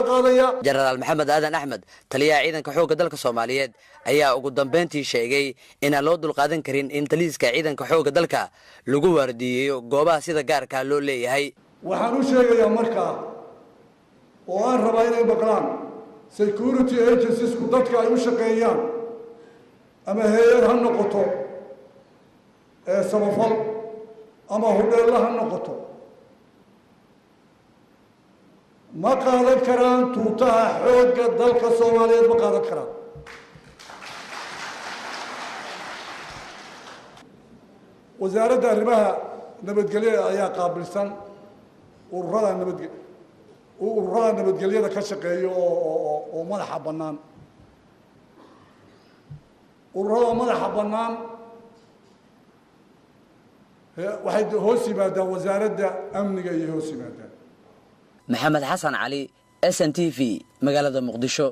qaadaya. Jenaraal Maxamed Aadan Axmed taliyaha ciidanka xoogga dalka Soomaaliyeed ayaa ugu dambeyntii sheegay in aan loo dulqaadan karin in taliska ciidanka xoogga dalka lagu waardiyeeyo goobaha sida gaarka loo leeyahay. waxaan u sheegayaa markaa oo aan rabaa inay maqlaan security agencies ku dadka ay u shaqeeyaan ama hay'ad ha noqoto samafal ama hudheella ha noqoto ma qaadan karaan tuutaha xoogga dalka Soomaaliyeed ma qaadan karaan. wasaaradda arrimaha nabadgelyada ayaa qaabilsan ururada nabadgelyada ka shaqeeya oo madaxa bannaan. ururada madaxa bannaan waxay hoos yimaadaan wasaaradda amniga iyo hoos yimaadaan. Maxamed Xasan Cali, SNTV, magaalada Muqdisho.